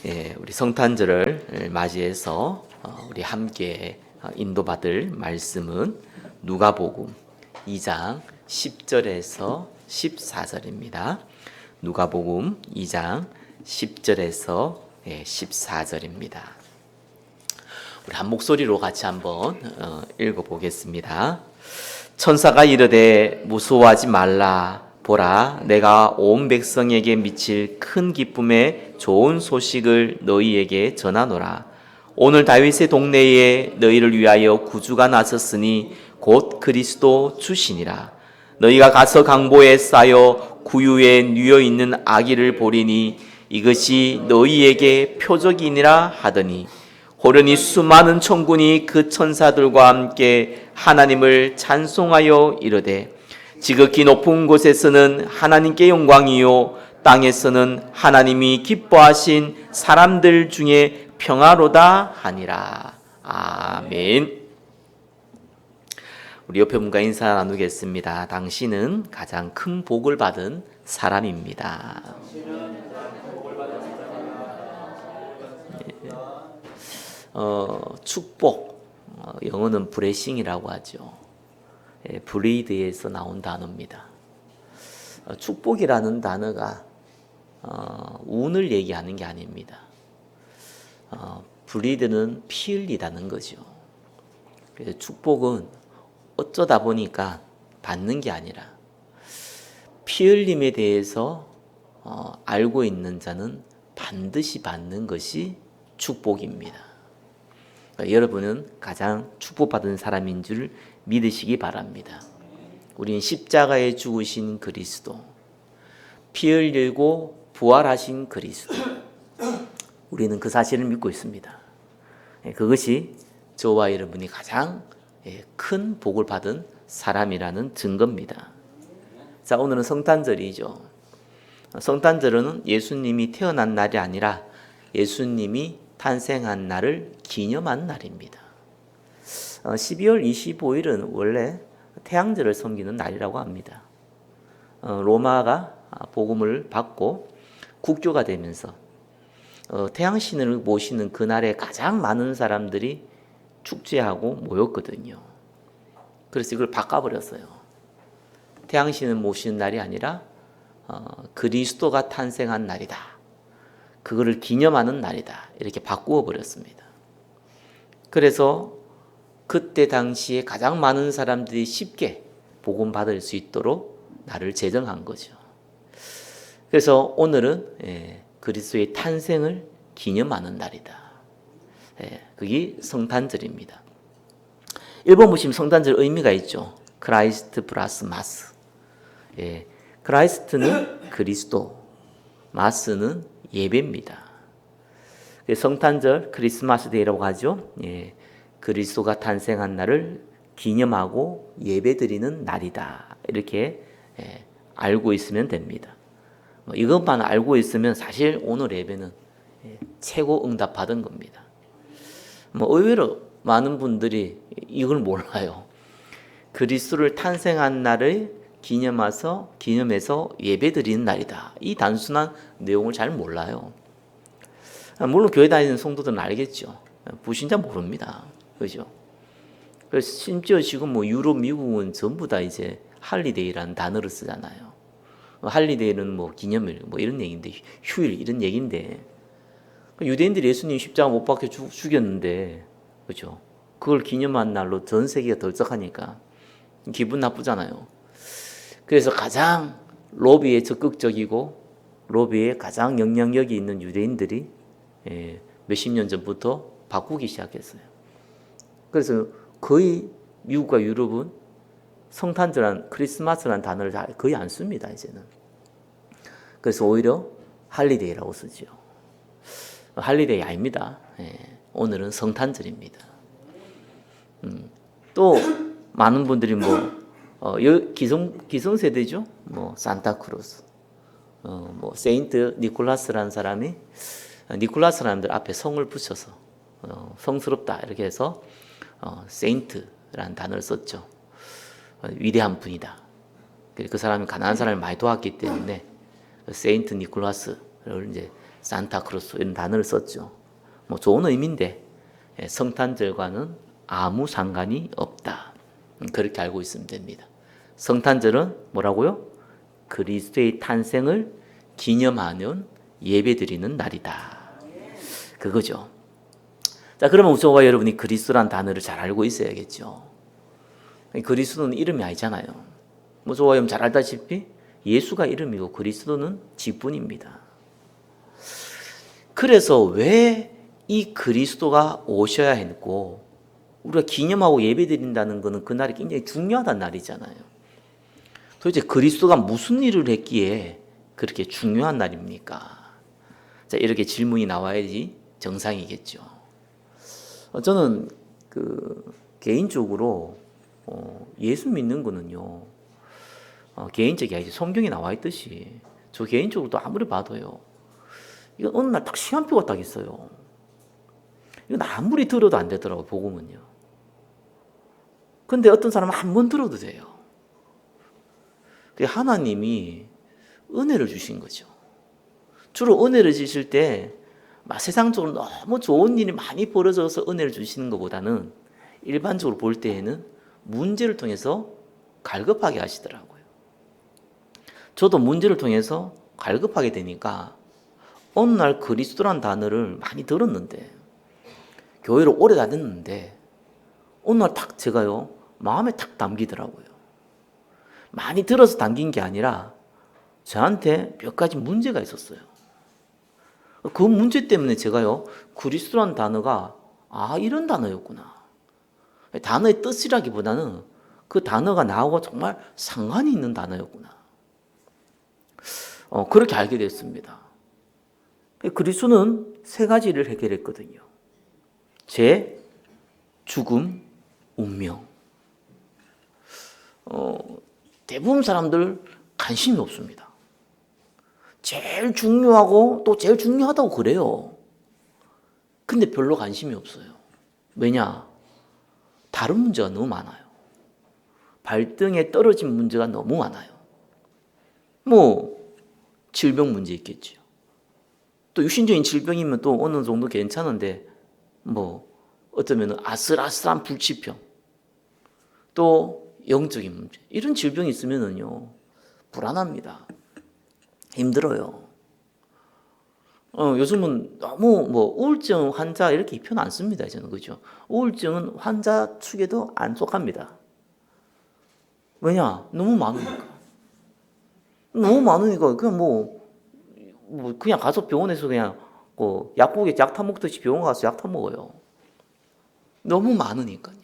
우리 성탄절을 맞이해서 우리 함께 인도받을 말씀은 누가복음 2장 10절에서 14절입니다. 누가복음 2장 10절에서 14절입니다. 우리 한 목소리로 같이 한번 읽어보겠습니다. 천사가 이르되 무서워하지 말라. 보라, 내가 온 백성에게 미칠 큰 기쁨의 좋은 소식을 너희에게 전하노라. 오늘 다윗의 동네에 너희를 위하여 구주가 나섰으니 곧 그리스도 주시니라. 너희가 가서 강보에 쌓여 구유에 누워 있는 아기를 보리니 이것이 너희에게 표적이니라 하더니 호련히 수많은 천군이 그 천사들과 함께 하나님을 찬송하여 이르되 지극히 높은 곳에서는 하나님께 영광이요 땅에서는 하나님이 기뻐하신 사람들 중에 평화로다 하니라. 아멘. 우리 옆에 분과 인사 나누겠습니다. 당신은 가장 큰 복을 받은 사람입니다. 축복, 영어는 브레싱이라고 하죠. 브레이드에서 나온 단어입니다. 축복이라는 단어가 운을 얘기하는 게 아닙니다. 브레이드는 피 흘리다는 거죠. 그래서 축복은 어쩌다 보니까 받는 게 아니라 피 흘림에 대해서 알고 있는 자는 반드시 받는 것이 축복입니다. 여러분은 가장 축복받은 사람인 줄 믿으시기 바랍니다. 우리는 십자가에 죽으신 그리스도, 피 흘리고 부활하신 그리스도, 우리는 그 사실을 믿고 있습니다. 그것이 저와 여러분이 가장 큰 복을 받은 사람이라는 증거입니다. 자, 오늘은 성탄절이죠. 성탄절은 예수님이 태어난 날이 아니라 예수님이 탄생한 날을 기념한 날입니다. 12월 25일은 원래 태양절을 섬기는 날이라고 합니다. 로마가 복음을 받고 국교가 되면서 태양신을 모시는 그날에 가장 많은 사람들이 축제하고 모였거든요. 그래서 이걸 바꿔버렸어요. 태양신을 모시는 날이 아니라 그리스도가 탄생한 날이다. 그거를 기념하는 날이다. 이렇게 바꾸어 버렸습니다. 그래서 그때 당시에 가장 많은 사람들이 쉽게 복음 받을 수 있도록 날을 제정한 거죠. 그래서 오늘은 그리스도의 탄생을 기념하는 날이다. 그게 성탄절입니다. 일본 보시면 성탄절 의미가 있죠. 크라이스트 플러스 마스. 크라이스트는 그리스도, 마스는 예배입니다. 성탄절 크리스마스 데이라고 하죠. 그리스도가 탄생한 날을 기념하고 예배드리는 날이다. 이렇게 알고 있으면 됩니다. 이것만 알고 있으면 사실 오늘 예배는 최고 응답받은 겁니다. 의외로 많은 분들이 이걸 몰라요. 그리스도를 탄생한 날을 기념해서 예배드리는 날이다. 이 단순한 내용을 잘 몰라요. 물론 교회 다니는 성도들은 알겠죠. 불신자 모릅니다. 그죠? 그래서 심지어 지금 유럽, 미국은 전부 다 이제 할리데이라는 단어를 쓰잖아요. 할리데이는 기념일, 이런 얘기인데, 휴일, 이런 얘기인데, 유대인들이 예수님 십자가 못 박혀 죽였는데, 그죠? 그걸 기념한 날로 전 세계가 덜썩하니까 기분 나쁘잖아요. 그래서 가장 로비에 적극적이고, 로비에 가장 영향력이 있는 유대인들이 몇십 년 전부터 바꾸기 시작했어요. 그래서 거의 미국과 유럽은 성탄절한 크리스마스라는 단어를 거의 안 씁니다, 이제는. 그래서 오히려 할리데이라고 쓰죠. 할리데이 아닙니다. 오늘은 성탄절입니다. 또 많은 분들이 기성세대죠. 산타크로스, 세인트 니콜라스라는 사람이 니콜라스 사람들 앞에 성을 붙여서 성스럽다 이렇게 해서 세인트라는 단어를 썼죠. 위대한 분이다. 그 사람이 가난한 사람을 많이 도왔기 때문에 세인트 니콜라스를 이제 산타크로스 이런 단어를 썼죠. 뭐 좋은 의미인데 성탄절과는 아무 상관이 없다. 그렇게 알고 있으면 됩니다. 성탄절은 뭐라고요? 그리스도의 탄생을 기념하는 예배드리는 날이다. 그거죠. 자, 그러면 저와 여러분이 그리스도란 단어를 잘 알고 있어야겠죠. 그리스도는 이름이 아니잖아요. 뭐 저와 여러분 잘 알다시피 예수가 이름이고 그리스도는 직분입니다. 그래서 왜 이 그리스도가 오셔야 했고 우리가 기념하고 예배드린다는 것은 그날이 굉장히 중요하다는 날이잖아요. 도대체 그리스도가 무슨 일을 했기에 그렇게 중요한 날입니까? 자, 이렇게 질문이 나와야지 정상이겠죠. 저는 개인적으로 예수 믿는 거는요, 개인적이 아니지 성경에 나와 있듯이 저 개인적으로도 아무리 봐도요, 이거 어느 날 딱 시간표가 딱 있어요. 이건 아무리 들어도 안 되더라고, 복음은요. 근데 어떤 사람은 한 번 들어도 돼요. 하나님이 은혜를 주신 거죠. 주로 은혜를 주실 때 세상적으로 너무 좋은 일이 많이 벌어져서 은혜를 주시는 것보다는 일반적으로 볼 때에는 문제를 통해서 갈급하게 하시더라고요. 저도 문제를 통해서 갈급하게 되니까 어느 날 그리스도란 단어를 많이 들었는데 교회를 오래 다녔는데 어느 날 딱 제가요 마음에 탁 담기더라고요. 많이 들어서 담긴 게 아니라 저한테 몇 가지 문제가 있었어요. 그 문제 때문에 제가요 그리스도란 단어가 이런 단어였구나. 단어의 뜻이라기보다는 그 단어가 나하고 정말 상관이 있는 단어였구나. 그렇게 알게 됐습니다. 그리스도는 세 가지를 해결했거든요. 죄, 죽음, 운명. 대부분 사람들 관심이 없습니다. 제일 중요하고 또 제일 중요하다고 그래요. 근데 별로 관심이 없어요. 왜냐? 다른 문제가 너무 많아요. 발등에 떨어진 문제가 너무 많아요. 질병 문제 있겠죠. 또 육신적인 질병이면 또 어느 정도 괜찮은데 어쩌면 아슬아슬한 불치병, 또 영적인 문제, 이런 질병이 있으면은요 불안합니다. 힘들어요. 요즘은 너무 우울증 환자 이렇게 표현 안 씁니다. 저는 그죠? 우울증은 환자 축에도 안 속합니다. 왜냐? 너무 많으니까. 너무 많으니까 그냥 그냥 가서 병원에서 그냥 약국에 약 타먹듯이 병원 가서 약 타먹어요. 너무 많으니까요.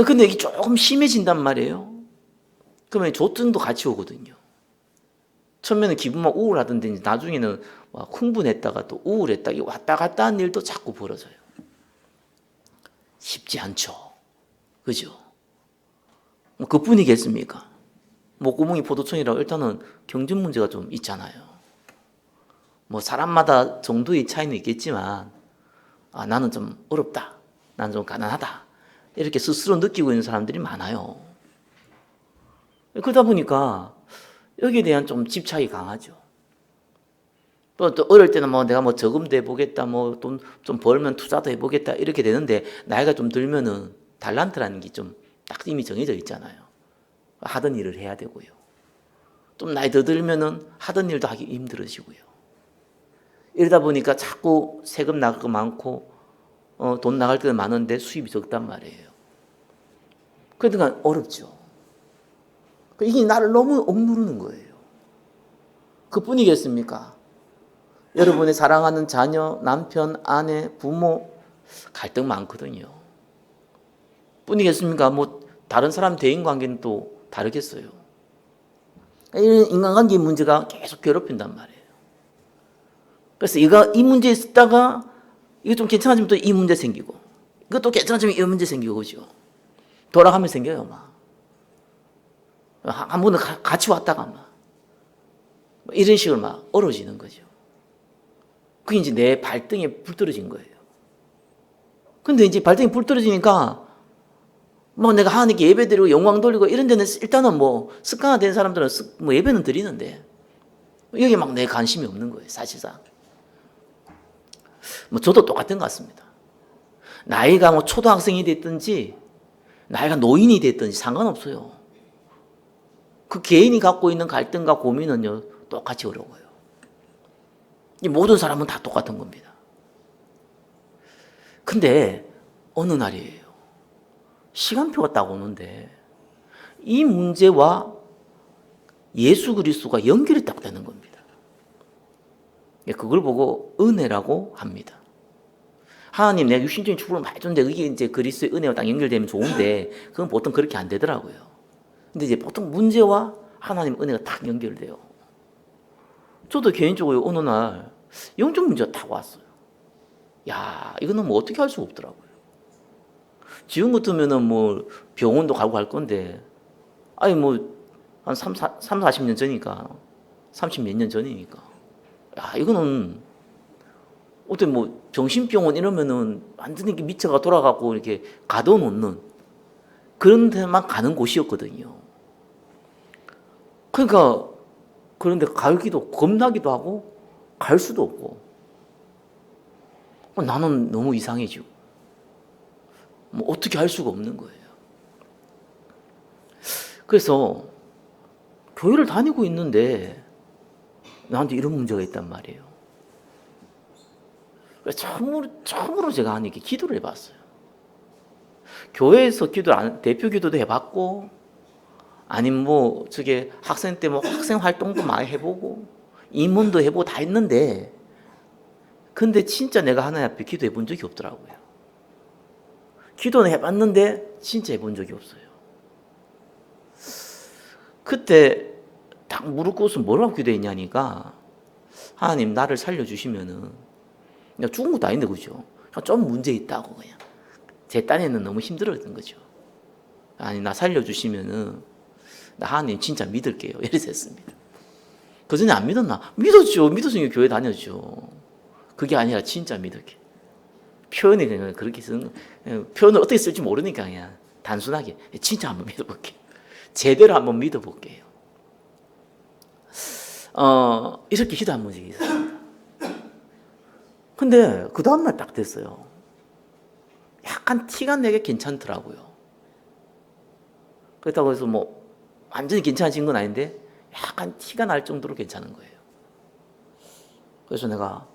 근데 이게 조금 심해진단 말이에요. 그러면 조증도 같이 오거든요. 처음에는 기분만 우울하던데 나중에는 흥분했다가 또 우울했다, 왔다 갔다 하는 일도 자꾸 벌어져요. 쉽지 않죠. 그죠? 그뿐이겠습니까? 목구멍이 포도청이라고 일단은 경증 문제가 좀 있잖아요. 사람마다 정도의 차이는 있겠지만 나는 좀 어렵다, 나는 좀 가난하다, 이렇게 스스로 느끼고 있는 사람들이 많아요. 그러다 보니까 여기에 대한 좀 집착이 강하죠. 또 어릴 때는 내가 저금도 해보겠다, 돈 좀 벌면 투자도 해보겠다, 이렇게 되는데 나이가 좀 들면은 달란트라는 게 좀 딱 이미 정해져 있잖아요. 하던 일을 해야 되고요. 좀 나이 더 들면은 하던 일도 하기 힘들어지고요. 이러다 보니까 자꾸 세금 나갈 거 많고 돈 나갈 때는 많은데 수입이 적단 말이에요. 그러니까 어렵죠. 이게 나를 너무 억누르는 거예요. 그뿐이겠습니까? 여러분의 사랑하는 자녀, 남편, 아내, 부모 갈등 많거든요. 뿐이겠습니까? 다른 사람 대인관계는 또 다르겠어요. 이런 인간관계 문제가 계속 괴롭힌단 말이에요. 그래서 이 문제에 있다가 이거 좀 괜찮아지면 또 이 문제 생기고, 이것도 괜찮아지면 이 문제 생기고, 그죠? 돌아가면 생겨요, 한 번은 같이 왔다가 이런 식으로 얼어지는 거죠. 그게 이제 내 발등에 불 떨어진 거예요. 근데 이제 발등에 불 떨어지니까 내가 하나님께 예배 드리고 영광 돌리고 이런 데는 일단은 습관화된 사람들은 예배는 드리는데 여기 막 내 관심이 없는 거예요, 사실상. 뭐 저도 똑같은 것 같습니다. 나이가 뭐 초등학생이 됐든지 나이가 노인이 됐든지 상관없어요. 그 개인이 갖고 있는 갈등과 고민은요 똑같이 어려워요. 이 모든 사람은 다 똑같은 겁니다. 근데 어느 날이에요. 시간표가 딱 오는데 이 문제와 예수 그리스도가 연결이 딱 되는 겁니다. 그걸 보고 은혜라고 합니다. 하나님 내가 육신적인 축복을 많이 줬는데 이게 이제 그리스도의 은혜와 딱 연결되면 좋은데 그건 보통 그렇게 안 되더라고요. 근데 이제 보통 문제와 하나님 은혜가 딱 연결돼요. 저도 개인적으로 어느 날 영적 문제가 딱 왔어요. 야, 이거는 뭐 어떻게 할 수가 없더라고요. 지금 같으면은 뭐 병원도 가고 갈 건데, 아니 뭐 한 40년 전이니까, 30몇 년 전이니까. 야, 이거는 어떻게 뭐 정신병원 이러면은 완전히 이렇게 미쳐가 돌아가고 이렇게 가둬놓는 그런 데만 가는 곳이었거든요. 그러니까 그런데 가기도 겁나기도 하고 갈 수도 없고 나는 너무 이상해지고 뭐 어떻게 할 수가 없는 거예요. 그래서 교회를 다니고 있는데 나한테 이런 문제가 있단 말이에요. 그래서 처음으로 제가 이렇게 기도를 해봤어요. 교회에서 대표 기도도 해봤고, 아니면 뭐, 저게 학생 때 뭐 학생 활동도 많이 해보고, 임원도 해보고 다 했는데, 근데 진짜 내가 하나님 앞에 기도해 본 적이 없더라고요. 기도는 해봤는데, 진짜 해본 적이 없어요. 그때 딱 무릎 꿇어서 뭐라고 기도했냐니까, 하나님 나를 살려주시면은, 그냥 죽은 것도 아닌데, 그죠? 좀 문제 있다고, 그냥. 제 딴에는 너무 힘들었던 거죠. 아니, 나 살려주시면은, 나 하나님 진짜 믿을게요. 이래서 했습니다. 그 전에 안 믿었나? 믿었죠. 믿었으니까 교회 다녔죠. 그게 아니라 진짜 믿을게. 표현이 그냥 그렇게 쓰는, 표현을 어떻게 쓸지 모르니까 그냥 단순하게, 진짜 한번 믿어볼게요. 제대로 한번 믿어볼게요. 이렇게 기도한 적이 있었습니다. 근데 그 다음날 딱 됐어요. 약간 티가 내게 괜찮더라고요. 그렇다고 해서 뭐 완전히 괜찮아진 건 아닌데 약간 티가 날 정도로 괜찮은 거예요. 그래서 내가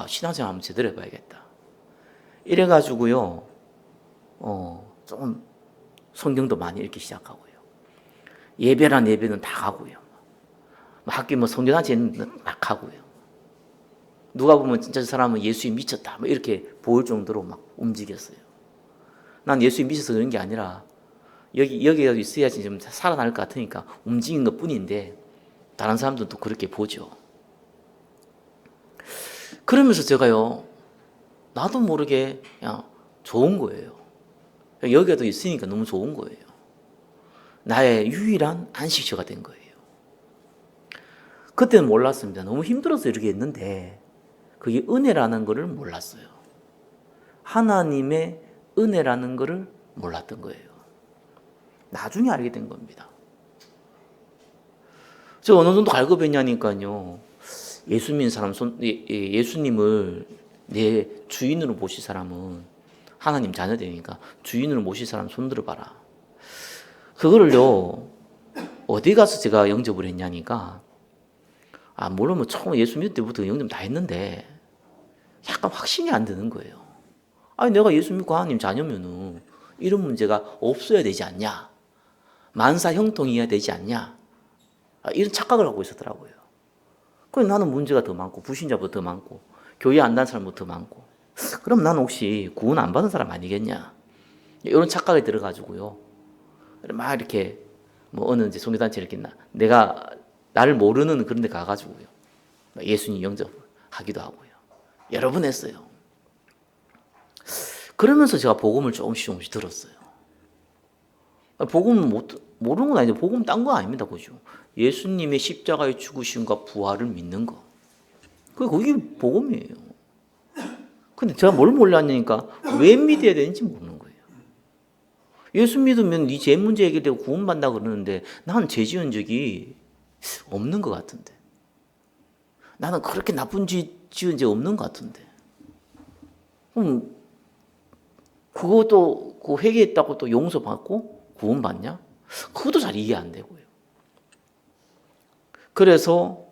신앙생활 한번 제대로 해봐야겠다. 이래가지고요, 조금 성경도 많이 읽기 시작하고요. 예배란 예배는 다 가고요. 학교 뭐 성경단체는 막 하고요. 누가 보면 진짜 저 사람은 예수에 미쳤다. 뭐 이렇게 보일 정도로 막 움직였어요. 난 예수에 미쳐서 그런 게 아니라 여기에 있어야지 좀 살아날 것 같으니까 움직인 것 뿐인데 다른 사람들도 그렇게 보죠. 그러면서 제가요, 나도 모르게 그냥 좋은 거예요. 여기에도 있으니까 너무 좋은 거예요. 나의 유일한 안식처가 된 거예요. 그때는 몰랐습니다. 너무 힘들어서 이렇게 했는데 그게 은혜라는 것을 몰랐어요. 하나님의 은혜라는 것을 몰랐던 거예요. 나중에 알게 된 겁니다. 제가 어느 정도 갈급했냐니까요. 예수 믿는 사람, 예수님을 내 주인으로 모실 사람은 하나님 자녀되니까 주인으로 모실 사람 손 들어봐라. 그거를요, 어디 가서 제가 영접을 했냐니까, 물론 뭐 처음 예수 믿을 때부터 영접 다 했는데, 약간 확신이 안 드는 거예요. 아니, 내가 예수 믿고 하나님 자녀면은 이런 문제가 없어야 되지 않냐? 만사 형통이어야 되지 않냐? 이런 착각을 하고 있었더라고요. 그럼 나는 문제가 더 많고, 불신자보다 더 많고, 교회 안 다는 사람보다 더 많고, 그럼 나는 혹시 구원 안 받은 사람 아니겠냐? 이런 착각이 들어가지고요. 막 이렇게, 뭐 어느 이제 종교단체 이렇게 내가 나를 모르는 그런 데 가가지고요. 예수님 영접하기도 하고요. 여러 번 했어요. 그러면서 제가 복음을 조금씩 들었어요. 복음 모르는 건 아닌데 복음 딴 거 아닙니다. 그죠? 예수님의 십자가의 죽으심과 부활을 믿는 거. 그게 복음이에요. 근데 제가 뭘 몰랐냐니까 왜 믿어야 되는지 모르는 거예요. 예수 믿으면 네 죄 문제 해결되고 구원받는다 그러는데 난 죄 지은 적이 없는 것 같은데. 나는 그렇게 나쁜 죄 지은 적 없는 것 같은데. 그럼 그것도 그 회개했다고 또 용서받고 구원받냐? 그것도 잘 이해 안 되고요. 그래서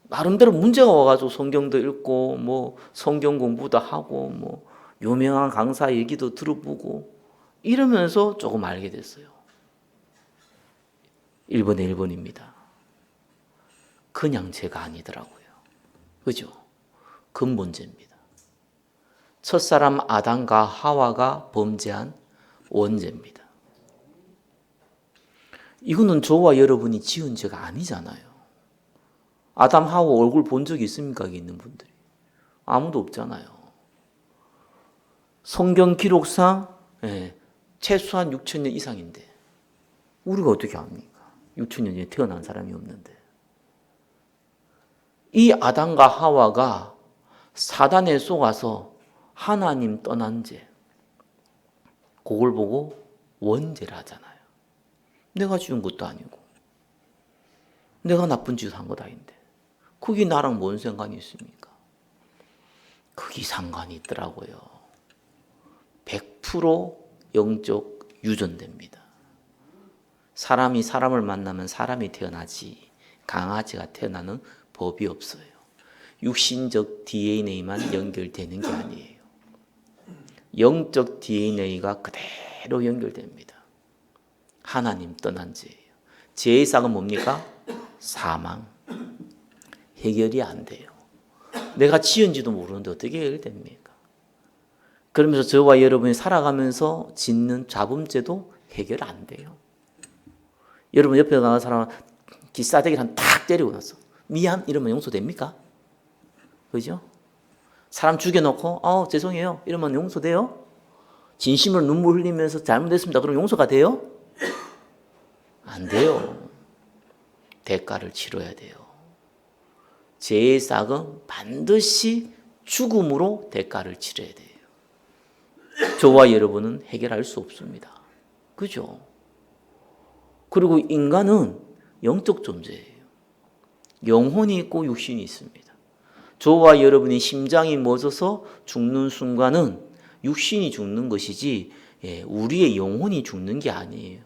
나름대로 문제가 와가지고 성경도 읽고 뭐 성경 공부도 하고 뭐 유명한 강사 얘기도 들어보고 이러면서 조금 알게 됐어요. 1번에 1번입니다. 그냥 죄가 아니더라고요. 그죠? 근본죄입니다. 첫사람 아담과 하와가 범죄한 원죄입니다. 이거는 저와 여러분이 지은 죄가 아니잖아요. 아담 하와 얼굴 본 적이 있습니까? 여기 있는 분들이. 아무도 없잖아요. 성경 기록상 최소한 6,000년 이상인데 우리가 어떻게 합니까? 6,000년 전에 태어난 사람이 없는데. 이 아담과 하와가 사단에 속아서 하나님 떠난 죄, 그걸 보고 원죄를 하잖아요. 내가 지은 것도 아니고 내가 나쁜 짓을 한 것 아닌데 그게 나랑 뭔 상관이 있습니까? 그게 상관이 있더라고요. 100% 영적 유전됩니다. 사람이 사람을 만나면 사람이 태어나지 강아지가 태어나는 법이 없어요. 육신적 DNA만 연결되는 게 아니에요. 영적 DNA가 그대로 연결됩니다. 하나님 떠난 죄예요. 죄의 싹은 뭡니까? 사망. 해결이 안 돼요. 내가 지은지도 모르는데 어떻게 해결됩니까? 그러면서 저와 여러분이 살아가면서 짓는 잡음죄도 해결 안 돼요. 여러분 옆에 나가는 사람은 기싸대기를 한 탁 때리고 나서 미안 이러면 용서됩니까? 그죠? 사람 죽여놓고 죄송해요 이러면 용서돼요? 진심으로 눈물 흘리면서 잘못했습니다 그럼 용서가 돼요? 안 돼요. 대가를 치러야 돼요. 죄의 싹은 반드시 죽음으로 대가를 치러야 돼요. 저와 여러분은 해결할 수 없습니다. 그죠? 그리고 인간은 영적 존재예요. 영혼이 있고 육신이 있습니다. 저와 여러분이 심장이 멎어서 죽는 순간은 육신이 죽는 것이지 우리의 영혼이 죽는 게 아니에요.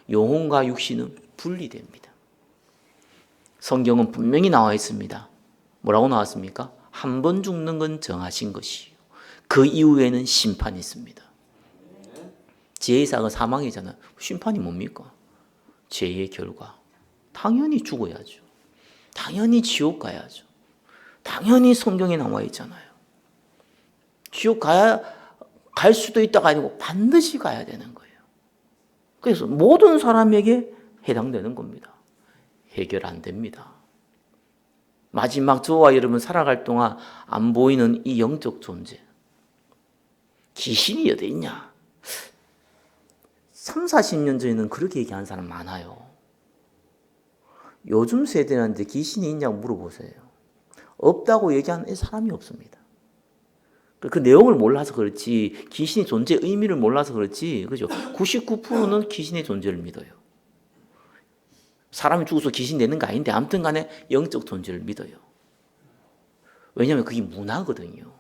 영혼과 육신은 분리됩니다. 성경은 분명히 나와 있습니다. 뭐라고 나왔습니까? 한 번 죽는 건 정하신 것이요. 그 이후에는 심판이 있습니다. 죄의 삭은 사망이잖아요. 심판이 뭡니까? 죄의 결과. 당연히 죽어야죠. 당연히 지옥 가야죠. 당연히 성경에 나와 있잖아요. 지옥 갈 수도 있다가 아니고 반드시 가야 되는 거예요. 그래서 모든 사람에게 해당되는 겁니다. 해결 안 됩니다. 마지막 저와 여러분 살아갈 동안 안 보이는 이 영적 존재. 귀신이 어디 있냐? 3, 40년 전에는 그렇게 얘기하는 사람 많아요. 요즘 세대한테 귀신이 있냐고 물어보세요. 없다고 얘기하는 사람이 없습니다. 그 내용을 몰라서 그렇지 귀신의 존재 의미를 몰라서 그렇지 그죠? 99%는 귀신의 존재를 믿어요. 사람이 죽어서 귀신 내는 거 아닌데 아무튼 간에 영적 존재를 믿어요. 왜냐하면 그게 문화거든요.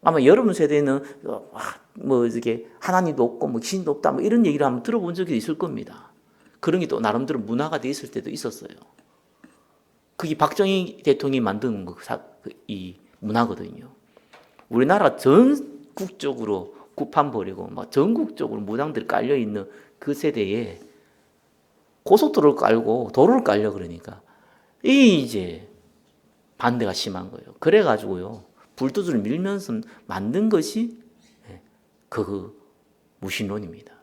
아마 여러분 세대는 뭐 이렇게 하나님도 없고 뭐 귀신도 없다 뭐 이런 얘기를 한번 들어본 적이 있을 겁니다. 그런 게 또 나름대로 문화가 돼 있을 때도 있었어요. 그게 박정희 대통령이 만든 이 문화거든요. 우리나라 전국적으로 구판 벌이고 막 전국적으로 무당들이 깔려 있는 그 세대에 고속도로를 깔고 도로를 깔려 그러니까 이제 반대가 심한 거예요. 그래가지고요 불도저를 밀면서 만든 것이 그 무신론입니다.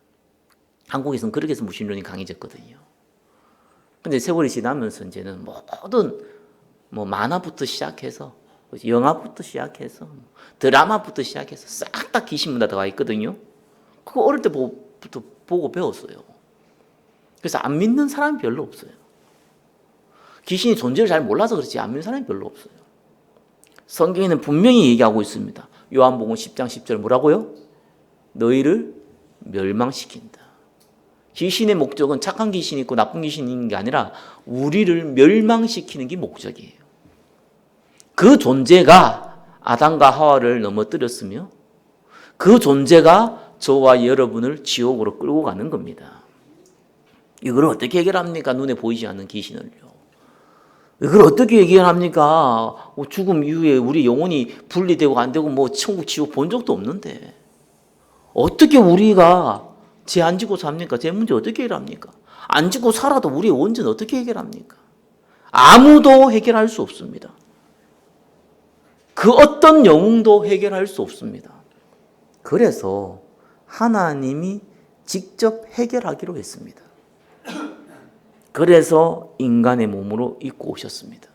한국에서는 그렇게 해서 무신론이 강해졌거든요. 근데 세월이 지나면서 이제는 모든 뭐 만화부터 시작해서 영화부터 시작해서 드라마부터 시작해서 싹 다 귀신 문화 들어가 있거든요. 그거 어릴 때부터 보고 배웠어요. 그래서 안 믿는 사람이 별로 없어요. 귀신의 존재를 잘 몰라서 그렇지 안 믿는 사람이 별로 없어요. 성경에는 분명히 얘기하고 있습니다. 요한복음 10장 10절 뭐라고요? 너희를 멸망시킨다. 귀신의 목적은 착한 귀신이 있고 나쁜 귀신이 있는 게 아니라 우리를 멸망시키는 게 목적이에요. 그 존재가 아담과 하와를 넘어뜨렸으며 그 존재가 저와 여러분을 지옥으로 끌고 가는 겁니다. 이걸 어떻게 해결합니까? 눈에 보이지 않는 귀신을요. 이걸 어떻게 해결합니까? 죽음 이후에 우리 영혼이 분리되고 안 되고 뭐 천국 지옥 본 적도 없는데 어떻게 우리가 죄 안 지고 삽니까? 죄 문제 어떻게 해결합니까? 안 지고 살아도 우리의 원죄는 어떻게 해결합니까? 아무도 해결할 수 없습니다. 그 어떤 영웅도 해결할 수 없습니다. 그래서 하나님이 직접 해결하기로 했습니다. 그래서 인간의 몸으로 입고 오셨습니다.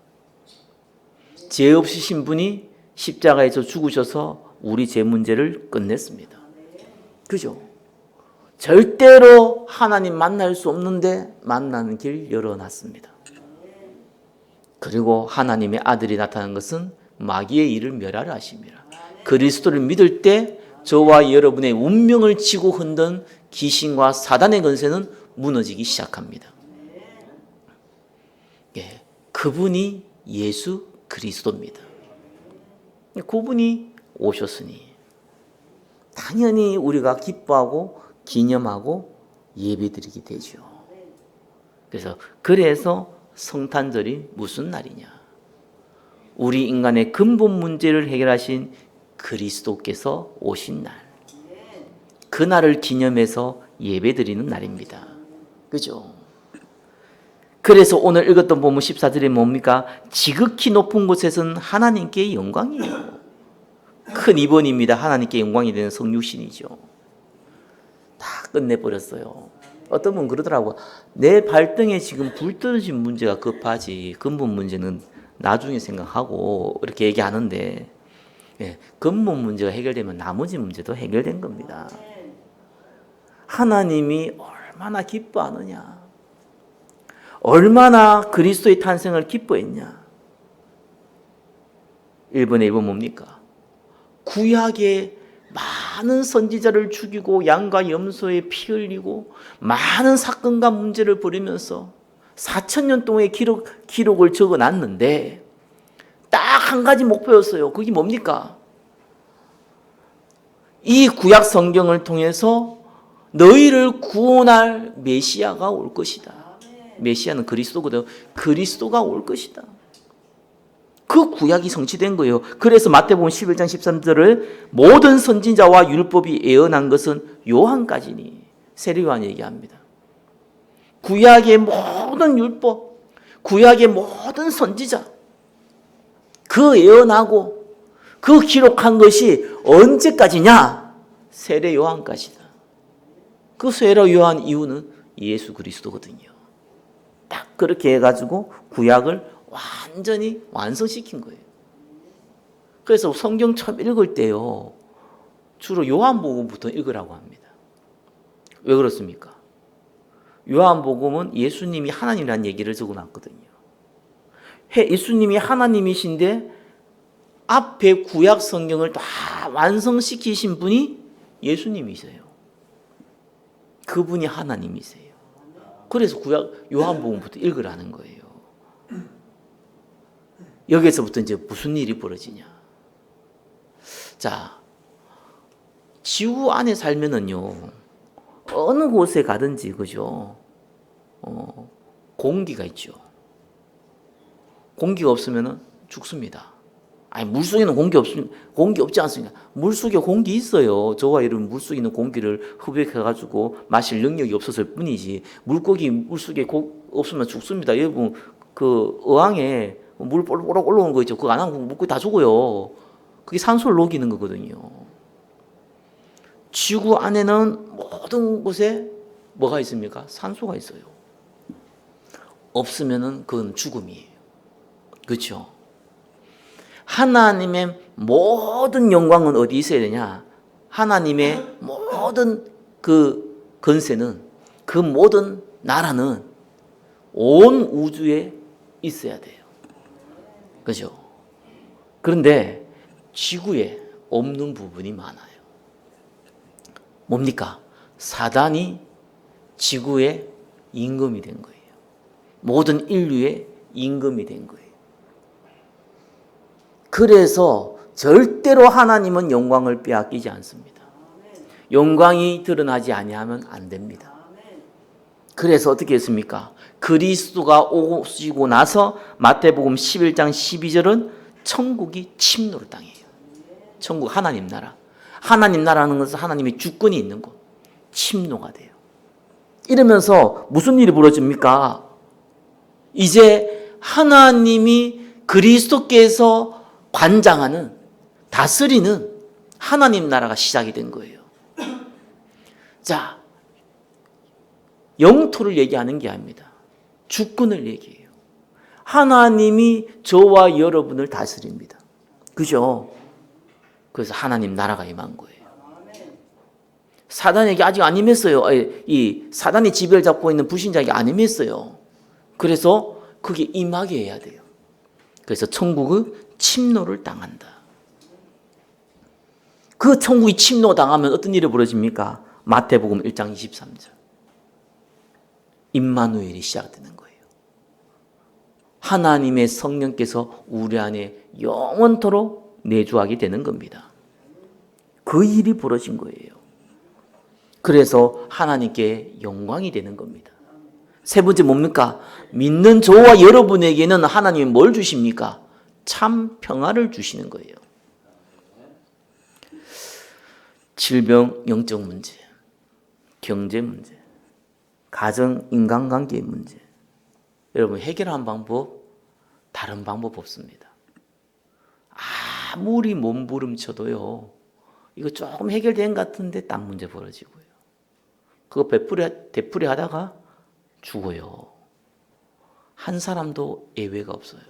죄 없으신 분이 십자가에서 죽으셔서 우리 죄 문제를 끝냈습니다. 그죠? 절대로 하나님 만날 수 없는데 만나는 길 열어놨습니다. 그리고 하나님의 아들이 나타난 것은 마귀의 일을 멸하려 하심이라. 그리스도를 믿을 때 저와 여러분의 운명을 쥐고 흔든 귀신과 사단의 권세는 무너지기 시작합니다. 예, 그분이 예수 그리스도입니다. 그분이 오셨으니 당연히 우리가 기뻐하고 기념하고 예배드리게 되죠. 그래서 성탄절이 무슨 날이냐? 우리 인간의 근본 문제를 해결하신 그리스도께서 오신 날. 그 날을 기념해서 예배드리는 날입니다. 그죠? 그래서 오늘 읽었던 본문 14절에 뭡니까? 지극히 높은 곳에서는 하나님께 영광이에요. 큰 이번입니다. 하나님께 영광이 되는 성육신이죠. 다 끝내버렸어요. 어떤 분 그러더라고요. 내 발등에 지금 불 떨어진 문제가 급하지 근본 문제는 나중에 생각하고 이렇게 얘기하는데 예, 근본 문제가 해결되면 나머지 문제도 해결된 겁니다. 하나님이 얼마나 기뻐하느냐, 얼마나 그리스도의 탄생을 기뻐했냐. 1번에 1번 뭡니까? 구약에 많은 선지자를 죽이고 양과 염소에 피 흘리고 많은 사건과 문제를 벌이면서 4,000년 동안의 기록을 적어놨는데 딱 한 가지 목표였어요. 그게 뭡니까? 이 구약 성경을 통해서 너희를 구원할 메시아가 올 것이다. 메시아는 그리스도거든요. 그리스도가 올 것이다. 그 구약이 성취된 거예요. 그래서 마태복음 11장 13절을 모든 선지자와 율법이 예언한 것은 요한까지니 세례요한 얘기합니다. 구약의 모든 율법, 구약의 모든 선지자 그 예언하고 그 기록한 것이 언제까지냐? 세례요한까지다. 그 세례요한 이유는 예수 그리스도거든요. 딱 그렇게 해가지고 구약을 완전히 완성시킨 거예요. 그래서 성경 처음 읽을 때요, 주로 요한복음부터 읽으라고 합니다. 왜 그렇습니까? 요한복음은 예수님이 하나님이라는 얘기를 적어놨거든요. 예수님이 하나님이신데 앞에 구약 성경을 다 완성시키신 분이 예수님이세요. 그분이 하나님이세요. 그래서 구약 요한복음부터 읽으라는 거예요. 여기서부터 이제 무슨 일이 벌어지냐? 자, 지구 안에 살면은요, 어느 곳에 가든지, 그죠? 공기가 있죠. 공기가 없으면은 죽습니다. 아니, 물속에는 공기 없지 않습니까? 물속에 공기 있어요. 저와 여러분 물속에 있는 공기를 흡입해가지고 마실 능력이 없었을 뿐이지, 물속에 없으면 죽습니다. 여러분, 그 어항에 물 볼록 올라오는 거 있죠. 그거 안 하면 물고기 다 죽어요. 그게 산소를 녹이는 거거든요. 지구 안에는 모든 곳에 뭐가 있습니까? 산소가 있어요. 없으면은 그건 죽음이에요. 그렇죠? 하나님의 모든 영광은 어디 있어야 되냐? 하나님의 모든 그 권세는, 그 모든 나라는 온 우주에 있어야 돼요. 그죠? 그런데 지구에 없는 부분이 많아요. 뭡니까? 사단이 지구의 임금이 된 거예요. 모든 인류의 임금이 된 거예요. 그래서 절대로 하나님은 영광을 빼앗기지 않습니다. 영광이 드러나지 아니하면 안 됩니다. 그래서 어떻게 했습니까? 그리스도가 오시고 나서 마태복음 11장 12절은 천국이 침노를 당해요. 천국 하나님 나라. 하나님 나라는 것은 하나님의 주권이 있는 곳. 침노가 돼요. 이러면서 무슨 일이 벌어집니까? 이제 하나님이 그리스도께서 관장하는, 다스리는 하나님 나라가 시작이 된 거예요. 자, 영토를 얘기하는 게 아닙니다. 주권을 얘기해요. 하나님이 저와 여러분을 다스립니다. 그죠? 그래서 하나님 나라가 임한 거예요. 사단에게 아직 안 임했어요. 이 사단이 지배를 잡고 있는 불신자에게 안 임했어요. 그래서 그게 임하게 해야 돼요. 그래서 천국은 침노를 당한다. 그 천국이 침노당하면 어떤 일이 벌어집니까? 마태복음 1장 23절. 임마누엘이 시작되는 거예요. 하나님의 성령께서 우리 안에 영원토록 내주하게 되는 겁니다. 그 일이 벌어진 거예요. 그래서 하나님께 영광이 되는 겁니다. 세 번째 뭡니까? 믿는 저와 여러분에게는 하나님이 뭘 주십니까? 참 평화를 주시는 거예요. 질병, 영적 문제, 경제 문제, 가정, 인간관계의 문제. 여러분 해결하는 방법, 다른 방법 없습니다. 아무리 몸부림쳐도요, 이거 조금 해결된 것 같은데 딴 문제 벌어지고요. 그거 되풀이 하다가 죽어요. 한 사람도 예외가 없어요.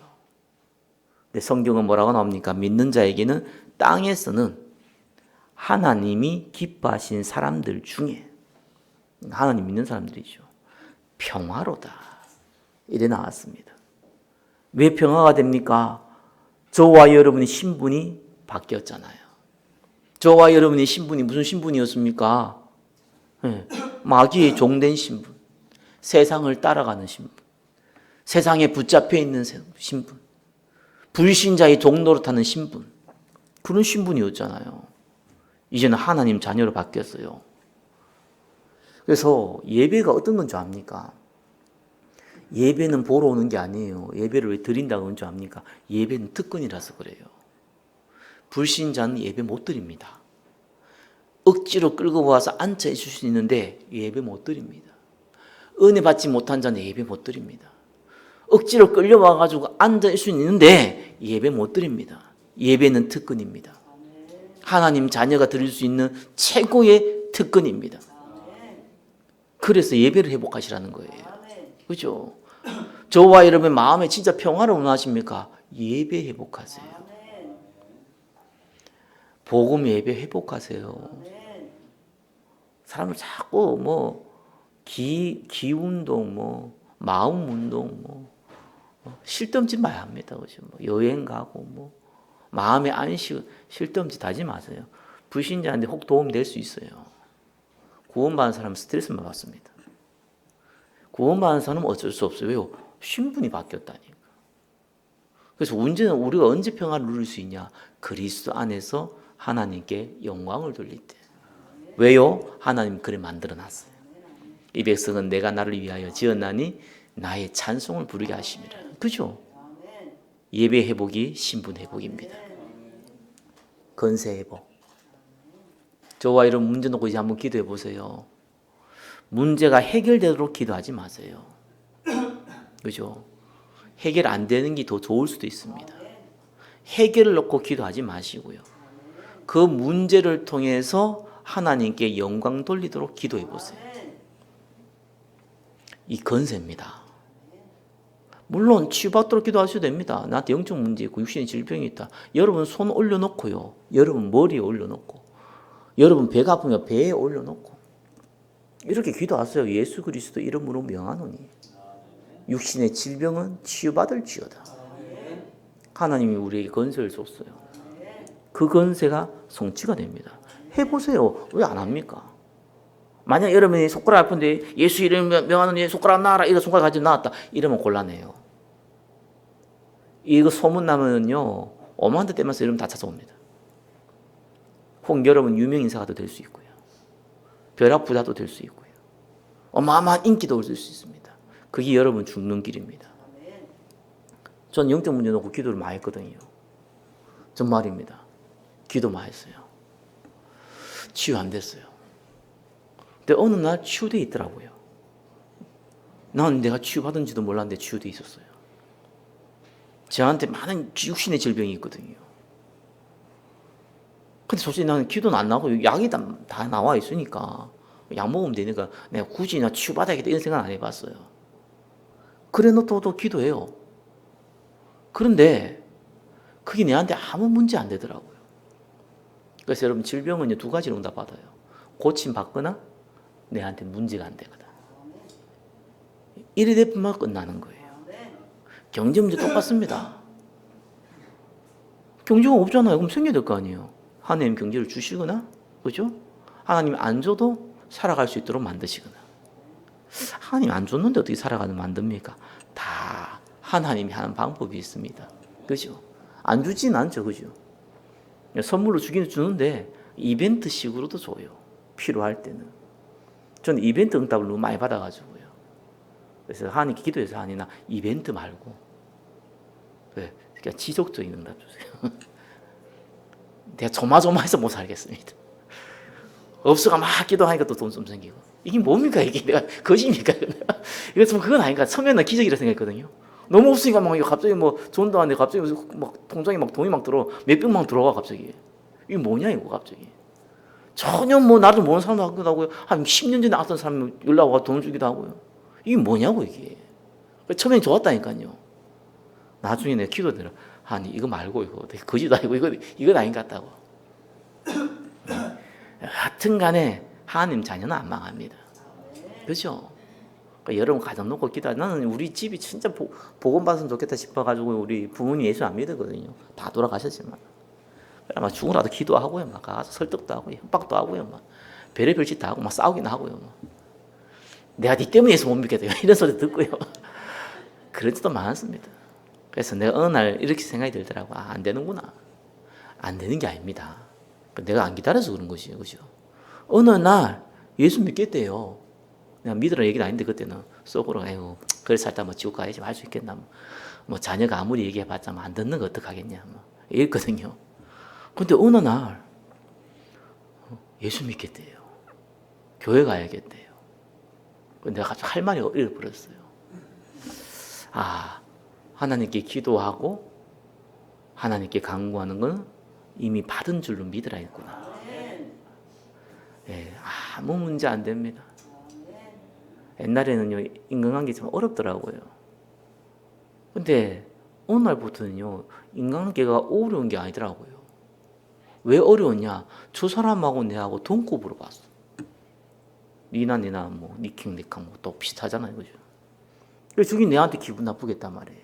근데 성경은 뭐라고 나옵니까? 믿는 자에게는 땅에서는 하나님이 기뻐하신 사람들 중에, 하나님 믿는 사람들이죠, 평화로다, 이래 나왔습니다. 왜 평화가 됩니까? 저와 여러분의 신분이 바뀌었잖아요. 저와 여러분의 신분이 무슨 신분이었습니까? 마귀의 종된 신분, 세상을 따라가는 신분, 세상에 붙잡혀 있는 신분, 불신자의 종노릇하는 신분, 그런 신분이었잖아요. 이제는 하나님 자녀로 바뀌었어요. 그래서 예배가 어떤 건 줄 압니까? 예배는 보러 오는 게 아니에요. 예배를 왜 드린다고 하는 줄 압니까? 예배는 특권이라서 그래요. 불신자는 예배 못 드립니다. 억지로 끌고 와서 앉아 있을 수 있는데 예배 못 드립니다. 은혜 받지 못한 자는 예배 못 드립니다. 억지로 끌려와가지고 앉아 있을 수 있는데 예배 못 드립니다. 예배는 특권입니다. 하나님 자녀가 드릴 수 있는 최고의 특권입니다. 그래서 예배를 회복하시라는 거예요. 그죠? 저와 여러분 마음에 진짜 평화를 원하십니까? 예배 회복하세요. 복음 예배 회복하세요. 사람을 자꾸 기운동, 마음 운동, 실덤짓 많이 합니다. 그죠? 여행 가고, 마음의 안식, 실덤짓 하지 마세요. 불신자한테 혹 도움이 될 수 있어요. 구원받은 사람은 스트레스만 받습니다. 구원받은 사람은 어쩔 수 없어요. 왜요? 신분이 바뀌었다니까. 그래서 문제는 우리가 언제 평화를 누릴 수 있냐? 그리스도 안에서 하나님께 영광을 돌릴 때. 왜요? 하나님 그래 만들어놨어요. 이 백성은 내가 나를 위하여 지었나니 나의 찬송을 부르게 하심이라. 그죠? 예배 회복이 신분 회복입니다. 건세 회복. 저와 이런 문제 놓고 이제 한번 기도해 보세요. 문제가 해결되도록 기도하지 마세요. 그죠? 해결 안 되는 게 더 좋을 수도 있습니다. 해결을 놓고 기도하지 마시고요. 그 문제를 통해서 하나님께 영광 돌리도록 기도해 보세요. 이 건세입니다. 물론 치유받도록 기도하셔도 됩니다. 나한테 영적 문제 있고 육신의 질병이 있다. 여러분 손 올려놓고요. 여러분 머리에 올려놓고, 여러분 배가 아프면 배에 올려놓고 이렇게 기도하세요. 예수 그리스도 이름으로 명하노니 육신의 질병은 치유받을지어다. 하나님이 우리에게 건세를 줬어요. 그 건세가 성취가 됩니다. 해보세요. 왜 안 합니까? 만약 여러분이 손가락 아픈데 예수 이름 명하는 손가락 놔라 이런 손가락 가지고 나왔다 이러면 곤란해요. 이거 소문나면요 오만 대 떼면서 이러면 다 찾아옵니다. 혹 여러분 유명 인사가 될 수 있고요. 벼락 부자도 될 수 있고요. 어마어마한 인기도 얻을 수 있습니다. 그게 여러분 죽는 길입니다. 전 영적 문제 놓고 기도를 많이 했거든요. 정말입니다. 기도 많이 했어요. 치유 안 됐어요. 근데 어느 날 치유돼 있더라고요. 난 내가 치유받은지도 몰랐는데 치유돼 있었어요. 저한테 많은 육신의 질병이 있거든요. 근데 솔직히 나는 기도는 안 나오고 약이 다 나와 있으니까 약 먹으면 되니까 내가 굳이 나 치유받아야겠다 이런 생각 안 해봤어요. 그래 놓고도 기도해요. 그런데 그게 내한테 아무 문제 안 되더라고요. 그래서 여러분 질병은 두 가지로 응답받아요. 고침 받거나 내한테 문제가 안 되거든. 이래 되면 끝나는 거예요. 경제 문제 똑같습니다. 경제가 없잖아요. 그럼 생겨야 될 거 아니에요. 하나님 경제를 주시거나, 그죠? 하나님 안 줘도 살아갈 수 있도록 만드시거나. 하나님 안 줬는데 어떻게 살아가는 만듭니까? 다 하나님이 하는 방법이 있습니다. 그죠? 안 주진 않죠. 그죠? 선물로 주기는 주는데 이벤트식으로도 줘요. 필요할 때는. 저는 이벤트 응답을 너무 많이 받아가지고요. 그래서 하나님께 기도해서 하나님 나 이벤트 말고 그러니까 지속적인 응답 주세요. 내가 조마조마해서 못 살겠습니다. 없어가 막 기도하니까 또 돈 좀 생기고. 이게 뭡니까 이게 내가 거짓입니까? 이거 좀 그건 아닌가. 처음에는 기적이라 생각했거든요. 너무 없으니까 막 갑자기 뭐 돈도 안 돼. 갑자기 막 통장에 막 돈이 막 들어 몇백만 들어와 갑자기. 이게 뭐냐 이거 갑자기. 전혀 뭐 나도 모르는 사람도 하기도 하고요. 한 10년 전에 알았던 사람 연락 와서 돈 주기도 하고요. 이게 뭐냐고 이게. 처음엔 좋았다니까요. 나중에 내가 기도드려. 아니 이거 말고 이거 거짓 아니고 이건 아닌 것 같다고. 하여튼간에 하나님 자녀는 안 망합니다. 그렇죠? 그러니까 여러분 가정 놓고 기도. 나는 우리 집이 진짜 복음 받으면 좋겠다 싶어가지고 우리 부모님 예수 안 믿었거든요. 다 돌아가셨지만. 막 죽으라도 기도하고요. 막 가서 설득도 하고 협박도 하고요. 막 별의별 짓 다 하고 막 싸우기나 하고요. 막. 내가 네 때문에 예수 못 믿겠다 이런 소리 듣고요. 그런 짓도 많았습니다. 그래서 내가 어느 날 이렇게 생각이 들더라고. 아, 안 되는구나. 안 되는 게 아닙니다. 내가 안 기다려서 그런 것이에요. 그죠? 어느 날 예수 믿겠대요. 내가 믿으라는 얘기는 아닌데 그때는 속으로 아이고 그래 살다 뭐 지옥 가야지 할 수 있겠나. 뭐 자녀가 아무리 얘기해봤자 안 듣는 거 어떡하겠냐. 뭐 이랬거든요. 근데 어느 날 예수 믿겠대요. 교회 가야겠대요. 내가 갑자기 할 말이 잃어버렸어요. 아, 하나님께 기도하고 하나님께 간구하는 건 이미 받은 줄로 믿으라 했구나. 네, 아무 문제 안 됩니다. 옛날에는요 인간관계 참 어렵더라고요. 근데 어느 날부터는요 인간관계가 어려운 게 아니더라고요. 왜 어려웠냐? 저 사람하고 내하고 동급으로 봤어. 니나 뭐 니킹 니캉 뭐또 비슷하잖아요, 그죠? 그래서 저기 내한테 기분 나쁘겠단 말이에요.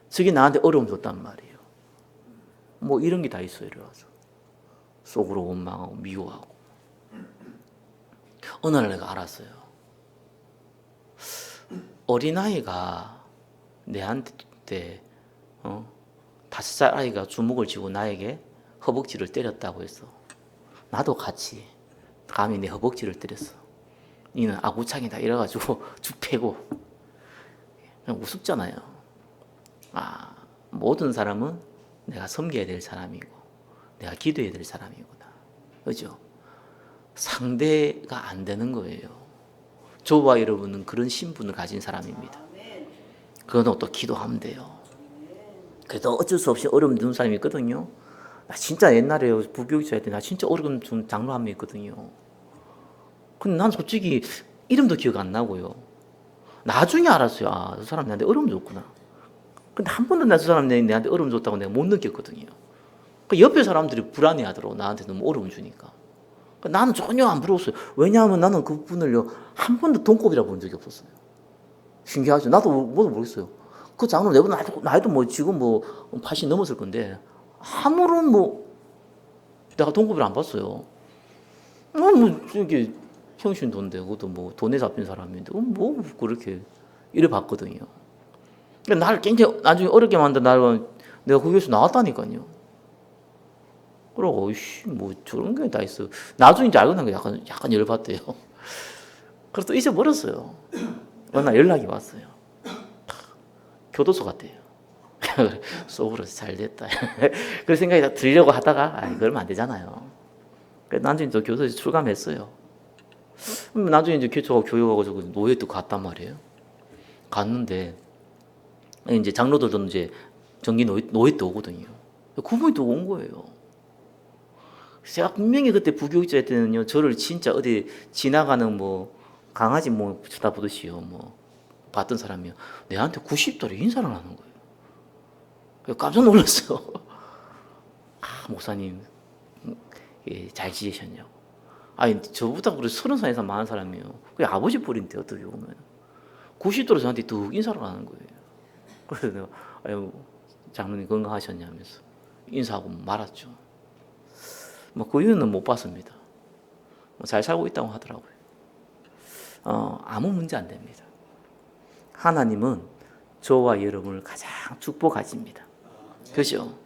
저기 나한테 어려움 줬단 말이에요. 뭐 이런 게 다 있어요, 이래서 속으로 원망하고 미워하고. 어느 날 내가 알았어요. 어린아이가 내한테 5살 아이가 주먹을 쥐고 나에게 허벅지를 때렸다고 했어. 나도 같이 감히 내 허벅지를 때렸어. 니는 아구창이다 이래가지고 죽 패고. 그냥 우습잖아요. 아, 모든 사람은 내가 섬겨야 될 사람이고 내가 기도해야 될 사람이구나. 그죠? 상대가 안 되는 거예요. 저와 여러분은 그런 신분을 가진 사람입니다. 그건 또 기도하면 돼요. 그래도 어쩔 수 없이 어려움 드는 사람이 있거든요. 나 진짜 옛날에 부교육자 할 때 나 진짜 어려움 준 장로 한 명 있거든요. 근데 난 솔직히 이름도 기억 안 나고요. 나중에 알았어요. 아, 저 사람 내한테 어려움 줬구나. 근데 한 번도 저 사람 내한테 어려움 줬다고 내가 못 느꼈거든요. 그 옆에 사람들이 불안해하더라고. 나한테 너무 어려움 주니까. 나는 전혀 안 부러웠어요. 왜냐하면 나는 그분을요 한 번도 동급이라 본 적이 없었어요. 신기하죠. 나도 모르겠어요. 그 장로 내보다 나이도 뭐 지금 뭐 80 넘었을 건데 아무런 뭐 내가 동급을 안 봤어요. 뭐 이렇게 형신 돈데 그것도 뭐 돈에 잡힌 사람인데 뭐 그렇게 이래 봤거든요. 그러니까 나를 굉장히 나중에 어렵게 만든 날 내가 거기서 나왔다니까요. 그러고 뭐 저런 게 다 있어. 나중에 이제 알고 난 게 약간 열받대요. 그래서 또 잊어버렸어요. 어느 날 연락이 왔어요. 교도소 갔대요. 속으로 잘 됐다. 그 생각이 다 들려고 하다가 그러면 안 되잖아요. 그래서 나중에 또 교도소에 출감했어요. 나중에 이제 교육하고 노예 또 갔단 말이에요. 갔는데 이제 장로들도 이제 정기 노예 때 오거든요. 그분이 또 온 거예요. 제가 분명히 그때 부교육자 때는요, 저를 진짜 어디 지나가는 뭐 강아지 뭐 쳐다보듯이요, 뭐 봤던 사람이요, 내한테 90도로 인사를 하는 거예요. 깜짝 놀랐어요. 목사님, 예, 잘 지내셨냐고. 아니 저보다 그래 30살 이상 많은 사람이요. 그게 아버지 뻘인데 어떻게 보면 90도로 저한테 뚝 인사를 하는 거예요. 그래서 내가 아유 장로님 건강하셨냐면서 인사하고 말았죠. 뭐 그 이유는 못 봤습니다. 잘 살고 있다고 하더라고요. 아무 문제 안 됩니다. 하나님은 저와 여러분을 가장 축복하십니다. 그죠?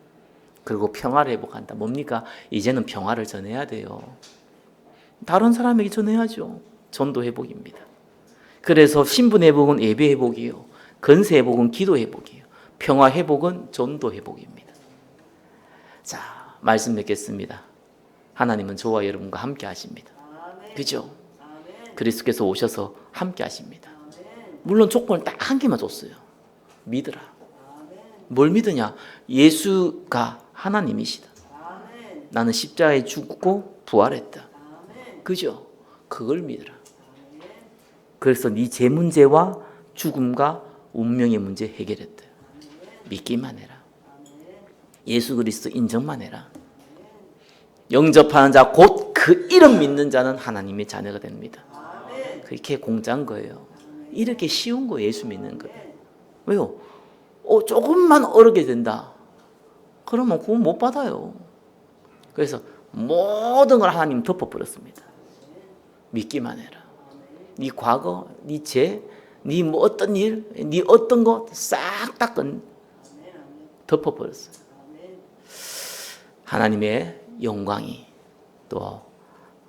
그리고 평화를 회복한다. 뭡니까? 이제는 평화를 전해야 돼요. 다른 사람에게 전해야죠. 전도 회복입니다. 그래서 신분 회복은 예배 회복이에요. 건세 회복은 기도 회복이에요. 평화 회복은 전도 회복입니다. 자, 말씀 맺겠습니다. 하나님은 저와 여러분과 함께 하십니다. 그죠? 그리스도께서 오셔서 함께 하십니다. 물론 조건을 딱 한 개만 줬어요. 믿으라. 뭘 믿으냐? 예수가 하나님이시다. 나는 십자가에 죽고 부활했다. 그죠? 그걸 믿으라. 그래서 네 제 문제와 죽음과 운명의 문제 해결했다. 믿기만 해라. 예수 그리스도 인정만 해라. 영접하는 자 곧 그 이름 믿는 자는 하나님의 자녀가 됩니다. 그렇게 공짜인 거예요. 이렇게 쉬운 거예요. 예수 믿는 거예요. 왜요? 조금만 어렵게 된다. 그러면 구원 못 받아요. 그래서 모든 걸 하나님 덮어버렸습니다. 믿기만 해라. 네 과거, 네 죄, 네 뭐 어떤 일, 네 어떤 거 싹 다 덮어버렸어요. 하나님의 영광이 또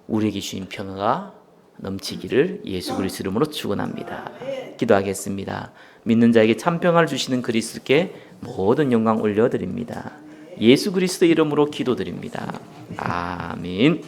우리에게 주신 평화가 넘치기를 예수 그리스도 이름으로 축원합니다. 기도하겠습니다. 믿는 자에게 참 평화를 주시는 그리스도께 모든 영광 올려드립니다. 예수 그리스도 이름으로 기도드립니다. 아멘.